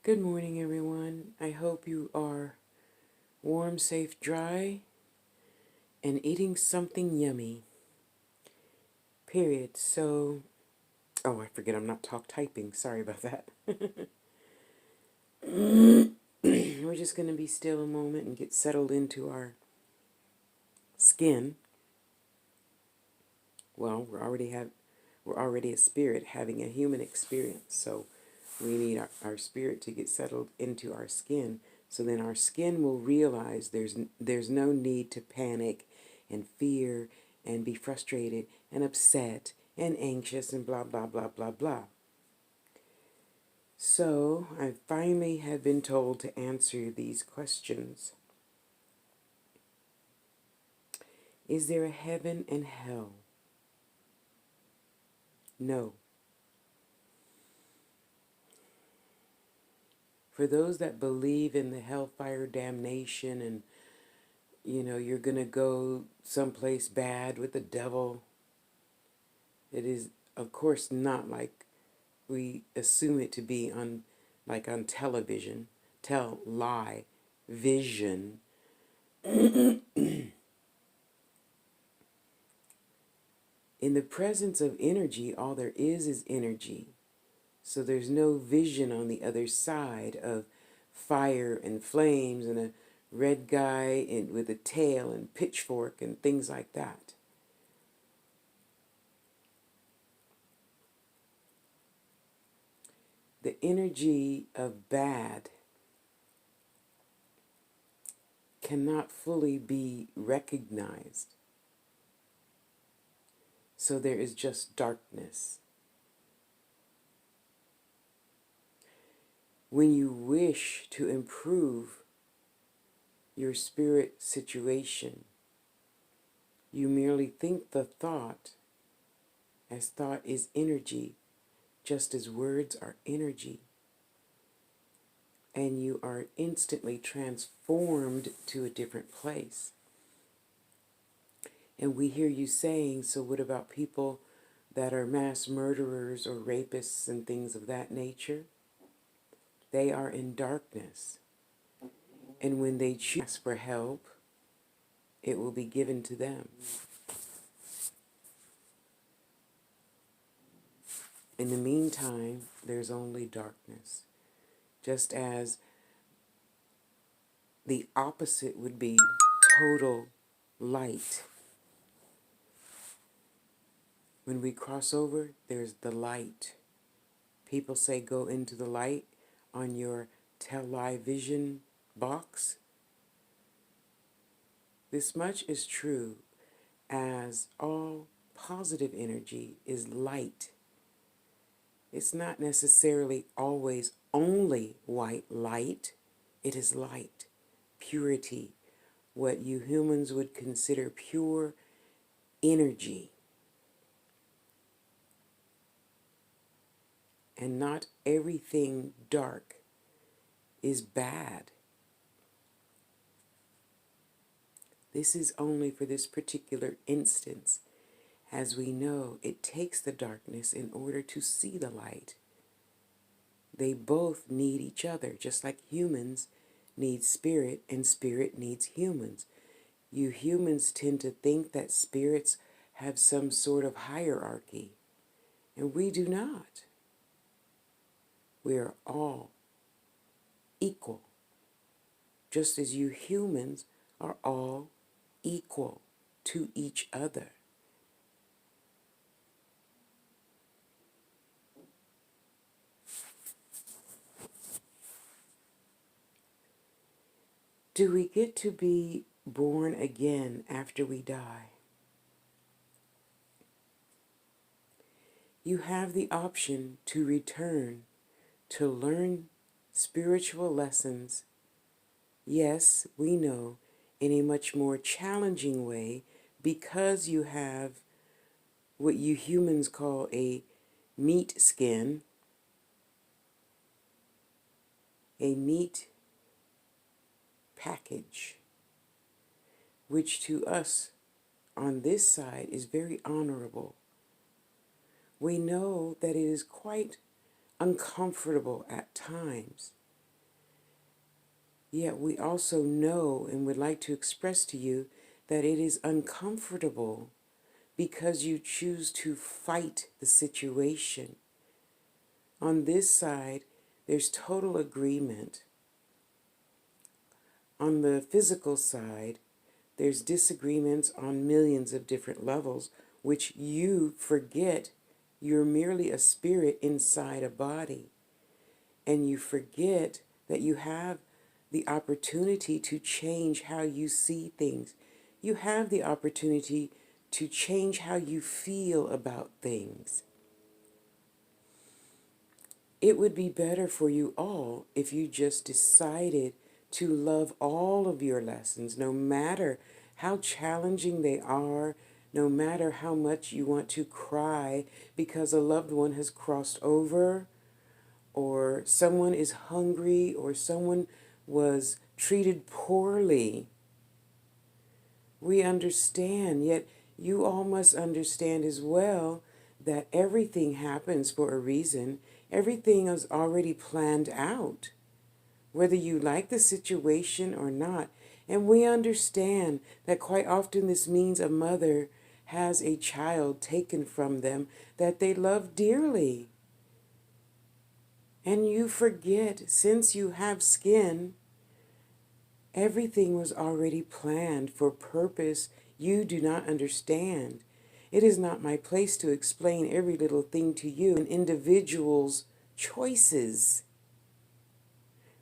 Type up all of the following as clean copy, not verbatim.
Good morning, everyone. I hope you are warm, safe, dry, and eating something yummy. Period. Oh, I forget I'm not typing. Sorry about that. We're just going to be still a moment and get settled into our skin. Well, we're already a spirit having a human experience, so we need our spirit to get settled into our skin. So then our skin will realize there's no need to panic and fear and be frustrated and upset and anxious and blah, blah, blah, blah, blah. So I finally have been told to answer these questions. Is there a heaven and hell? No. For those that believe in the hellfire damnation and you're going to go someplace bad with the devil, it is, of course, not like we assume it to be on television, lie, vision. In the presence of energy, all there is energy. So there's no vision on the other side of fire and flames and a red guy with a tail and pitchfork and things like that. The energy of bad cannot fully be recognized. So there is just darkness. When you wish to improve your spirit situation, you merely think the thought, as thought is energy, just as words are energy. And you are instantly transformed to a different place. And we hear you saying, so what about people that are mass murderers or rapists and things of that nature? They are in darkness. And when they choose for help, it will be given to them. In the meantime, there's only darkness. Just as the opposite would be total light. When we cross over, there's the light. People say go into the light on your television box. This much is true as all positive energy is light. It's not necessarily always only white light. It is light, purity, what you humans would consider pure energy. And not everything dark is bad. This is only for this particular instance. As we know, it takes the darkness in order to see the light. They both need each other, just like humans need spirit and spirit needs humans. You humans tend to think that spirits have some sort of hierarchy, and we do not. We are all equal, just as you humans are all equal to each other. Do we get to be born again after we die? You have the option to return to learn spiritual lessons. Yes, we know, in a much more challenging way, because you have what you humans call a meat skin, a meat package, which to us on this side is very honorable. We know that it is quite uncomfortable at times, Yet we also know and would like to express to you that it is uncomfortable because you choose to fight the situation. On this side, there's total agreement. On the physical side, there's disagreements on millions of different levels, which you forget you're merely a spirit inside a body. And you forget that you have the opportunity to change how you see things. You have the opportunity to change how you feel about things. It would be better for you all if you just decided to love all of your lessons, no matter how challenging they are, no matter how much you want to cry because a loved one has crossed over, or someone is hungry, or someone was treated poorly. We understand, yet you all must understand as well that everything happens for a reason. Everything is already planned out, whether you like the situation or not. And we understand that quite often this means a mother has a child taken from them that they love dearly. And you forget, since you have skin, everything was already planned for purpose you do not understand. It is not my place to explain every little thing to you, an individual's choices.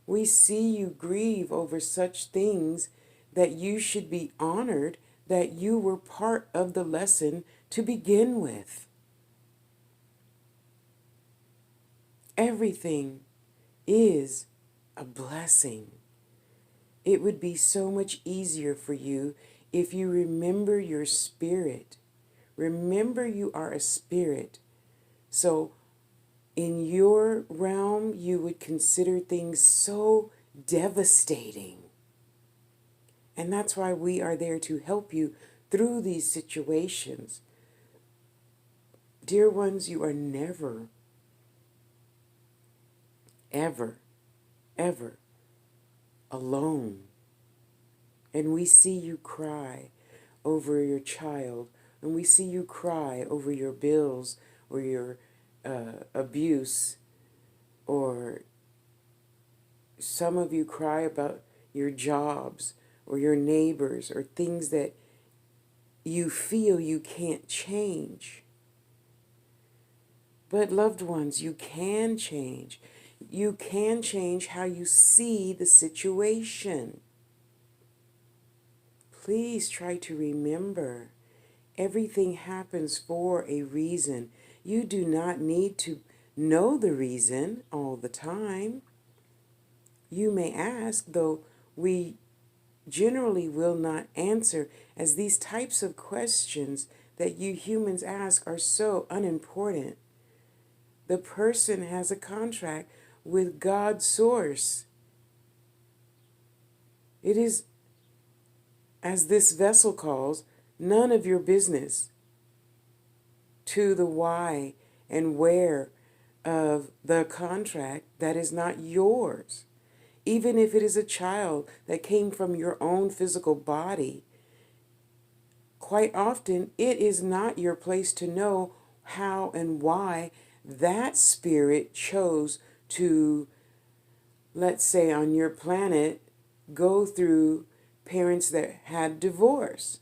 We see you grieve over such things that you should be honored that you were part of the lesson to begin with. Everything is a blessing. It would be so much easier for you if you remember your spirit. Remember you are a spirit. So in your realm, you would consider things so devastating. And that's why we are there to help you through these situations. Dear ones, you are never, ever, ever alone. And we see you cry over your child, and we see you cry over your bills or your abuse, or some of you cry about your jobs or your neighbors or things that you feel you can't change. But loved ones, you can change. You can change how you see the situation. Please try to remember, everything happens for a reason. You do not need to know the reason all the time. You may ask, though we generally will not answer, as these types of questions that you humans ask are so unimportant. The person has a contract with God's source. It is, as this vessel calls, none of your business to the why and where of the contract that is not yours. Even if it is a child that came from your own physical body, quite often it is not your place to know how and why that spirit chose to, let's say on your planet, go through parents that had divorce.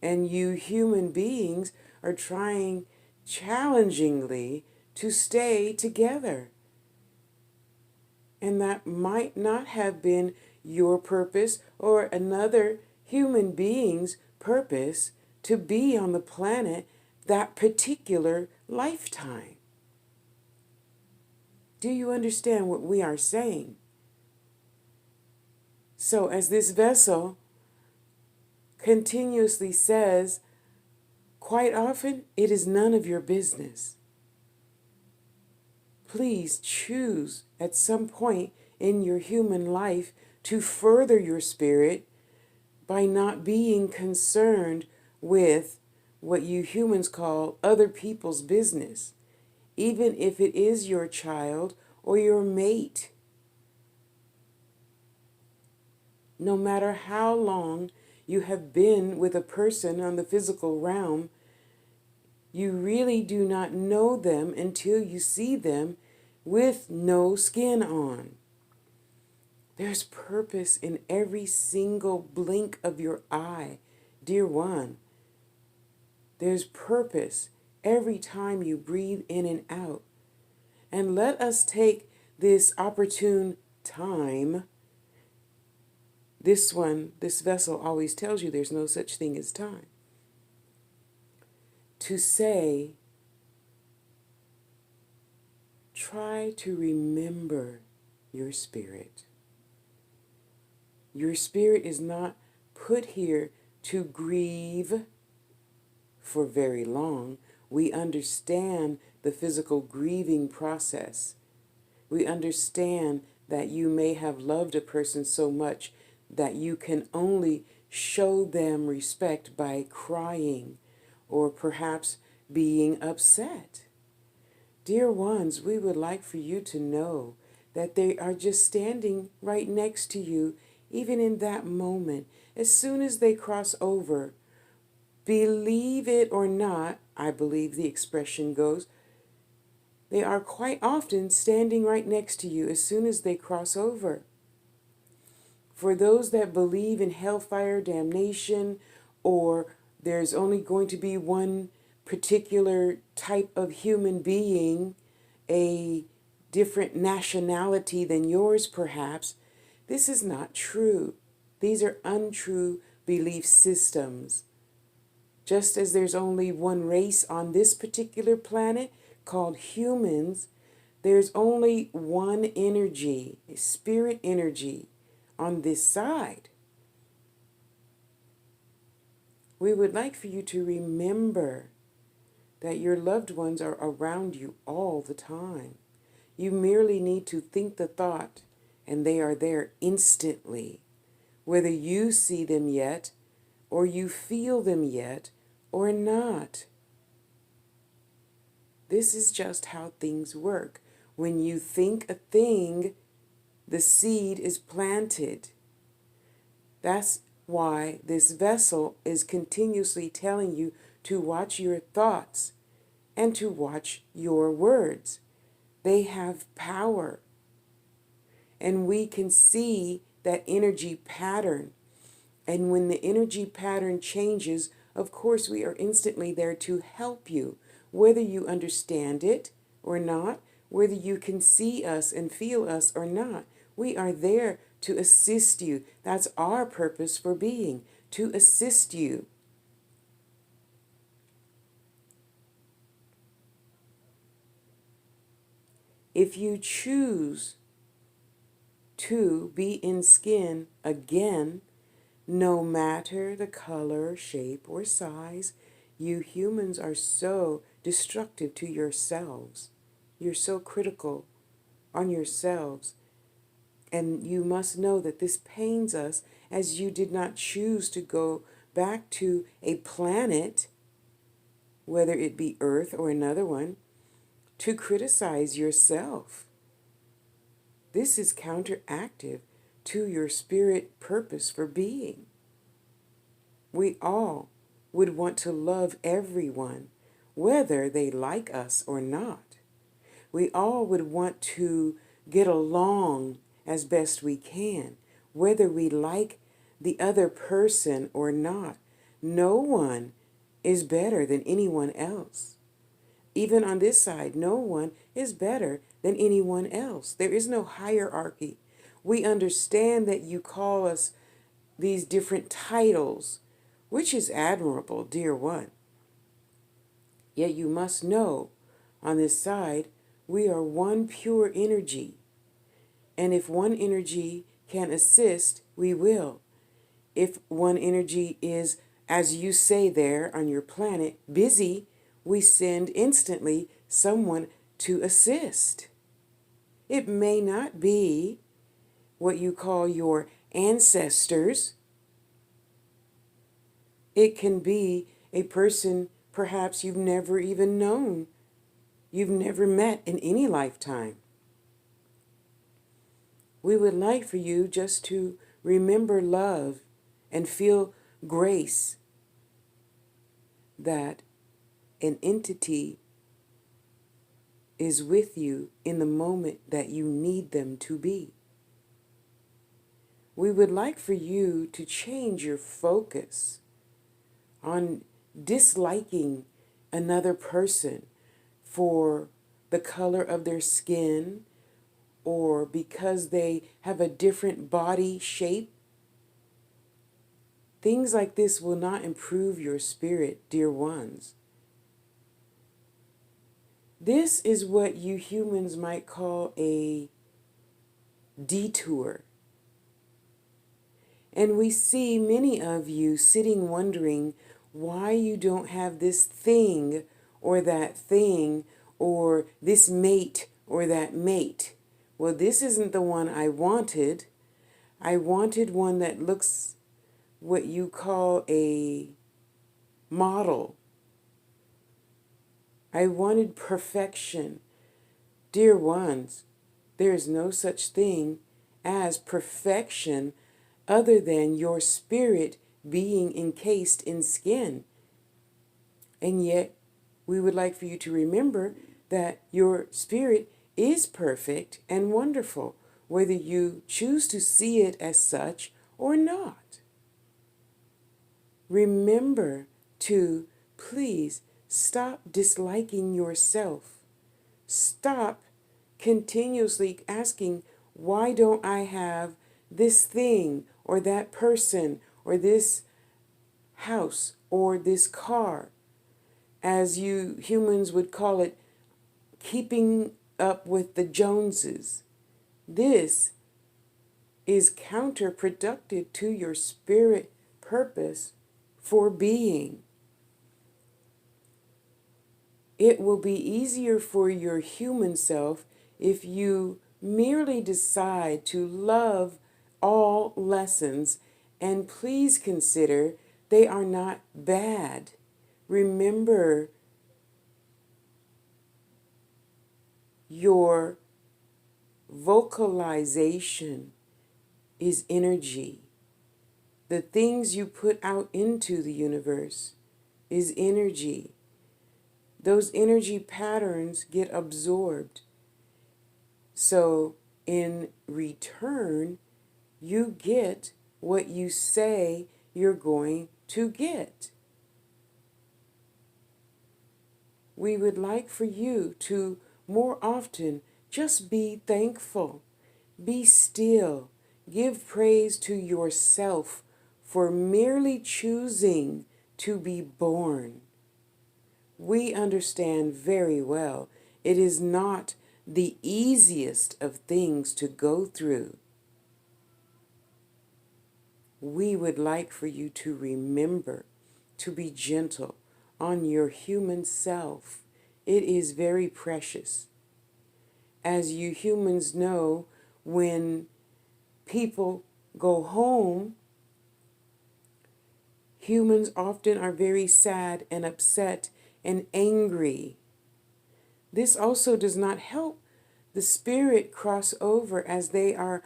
And you human beings are trying challengingly to stay together. And that might not have been your purpose or another human being's purpose to be on the planet that particular lifetime. Do you understand what we are saying? So as this vessel continuously says, quite often it is none of your business. Please choose at some point in your human life to further your spirit by not being concerned with what you humans call other people's business, even if it is your child or your mate. No matter how long you have been with a person on the physical realm, you really do not know them until you see them with no skin on. There's purpose in every single blink of your eye, dear one. There's purpose every time you breathe in and out. And let us take this opportune time. This vessel always tells you there's no such thing as time. To say, try to remember your spirit. Your spirit is not put here to grieve for very long. We understand the physical grieving process. We understand that you may have loved a person so much that you can only show them respect by crying or perhaps being upset. Dear ones, we would like for you to know that they are just standing right next to you, even in that moment. As soon as they cross over, believe it or not, I believe the expression goes, they are quite often standing right next to you as soon as they cross over. For those that believe in hellfire, damnation, or there's only going to be one particular type of human being, a different nationality than yours perhaps, this is not true. These are untrue belief systems. Just as there's only one race on this particular planet called humans, there's only one energy, a spirit energy, on this side. We would like for you to remember that your loved ones are around you all the time. You merely need to think the thought, and they are there instantly, whether you see them yet, or you feel them yet, or not. This is just how things work. When you think a thing, the seed is planted. That's why this vessel is continuously telling you to watch your thoughts and to watch your words. They have power. And we can see that energy pattern. And when the energy pattern changes, of course, we are instantly there to help you, whether you understand it or not, whether you can see us and feel us or not. We are there to assist you. That's our purpose for being, to assist you. If you choose to be in skin again, no matter the color, shape, or size, you humans are so destructive to yourselves. You're so critical on yourselves. And you must know that this pains us, as you did not choose to go back to a planet, whether it be Earth or another one, to criticize yourself. This is counteractive to your spirit purpose for being. We all would want to love everyone, whether they like us or not. We all would want to get along as best we can, whether we like the other person or not. No one is better than anyone else. Even on this side, no one is better than anyone else. There is no hierarchy. We understand that you call us these different titles, which is admirable, dear one. Yet you must know, on this side, we are one pure energy. And if one energy can assist, we will. If one energy is, as you say there on your planet, busy, we send instantly someone to assist. It may not be what you call your ancestors. It can be a person perhaps you've never even known, you've never met in any lifetime. We would like for you just to remember love and feel grace that an entity is with you in the moment that you need them to be. We would like for you to change your focus on disliking another person for the color of their skin or because they have a different body shape. Things like this will not improve your spirit, dear ones. This is what you humans might call a detour. And we see many of you sitting wondering why you don't have this thing or that thing or this mate or that mate. Well, this isn't the one I wanted. I wanted one that looks what you call a model. I wanted perfection. Dear ones, there is no such thing as perfection other than your spirit being encased in skin. And yet, we would like for you to remember that your spirit is perfect and wonderful, whether you choose to see it as such or not. Remember to please stop disliking yourself. Stop continuously asking, why don't I have this thing or that person or this house or this car? As you humans would call it, keeping up with the Joneses. This is counterproductive to your spirit purpose for being. It will be easier for your human self if you merely decide to love all lessons, and please consider they are not bad. Remember, your vocalization is energy. The things you put out into the universe is energy. Those energy patterns get absorbed. So in return, you get what you say you're going to get. We would like for you to more often just be thankful, be still, give praise to yourself for merely choosing to be born. We understand very well it is not the easiest of things to go through. We would like for you to remember to be gentle on your human self. It is very precious. As you humans know, when people go home, humans often are very sad and upset and angry. This also does not help the spirit cross over, as they are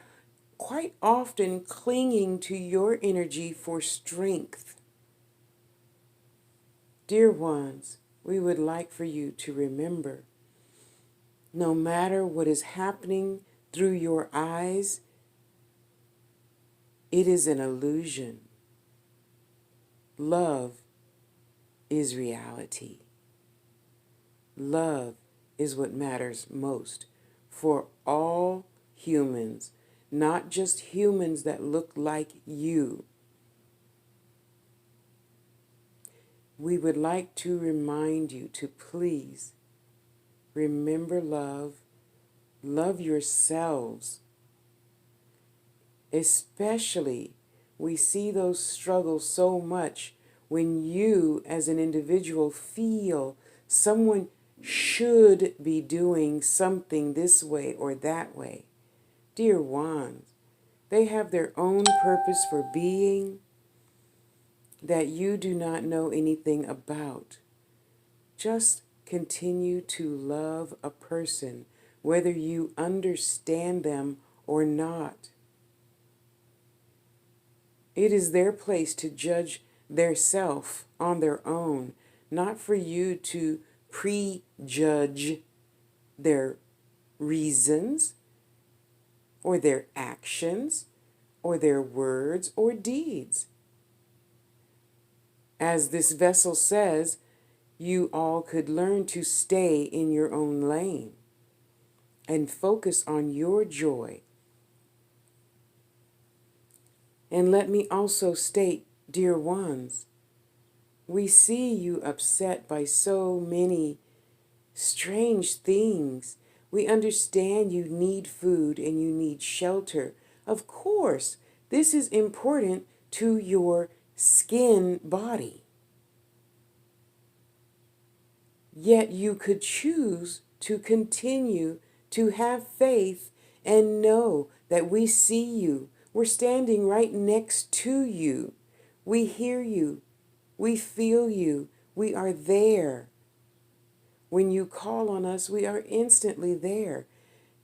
quite often clinging to your energy for strength. Dear ones, we would like for you to remember, no matter what is happening through your eyes, it is an illusion. Love is reality. Love is what matters most for all humans, not just humans that look like you. We would like to remind you to please remember love. Love yourselves. Especially, we see those struggles so much when you as an individual feel someone should be doing something this way or that way. Dear ones, they have their own purpose for being that you do not know anything about. Just continue to love a person, whether you understand them or not. It is their place to judge their self on their own, not for you to prejudge their reasons or their actions or their words or deeds. As this vessel says, you all could learn to stay in your own lane and focus on your joy. And let me also state, dear ones, we see you upset by so many strange things. We understand you need food and you need shelter. Of course, this is important to your skin body. Yet you could choose to continue to have faith and know that we see you. We're standing right next to you. We hear you. We feel you. We are there. When you call on us, we are instantly there.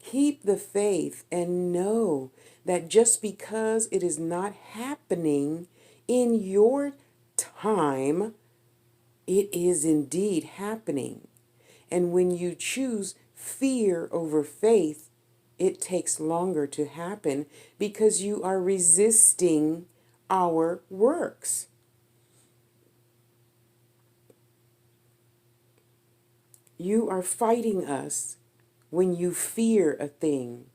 Keep the faith and know that just because it is not happening in your time, it is indeed happening. And when you choose fear over faith, it takes longer to happen because you are resisting our works. You are fighting us when you fear a thing.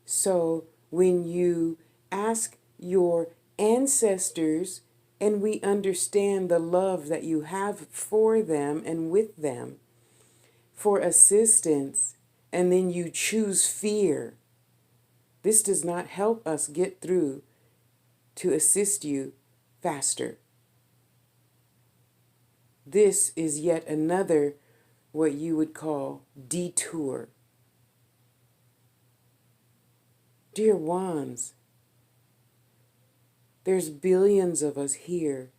So when you ask your ancestors, and we understand the love that you have for them and with them, for assistance, and then you choose fear, this does not help us get through to assist you faster. This is yet another, what you would call, detour. Dear ones, there's billions of us here.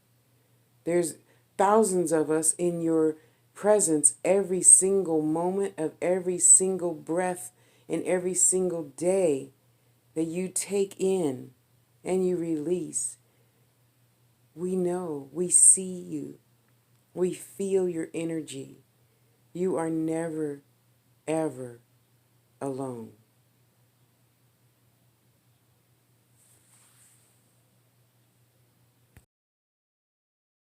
There's thousands of us in your presence every single moment of every single breath and every single day that you take in and you release. We know, we see you. We feel your energy. You are never, ever alone.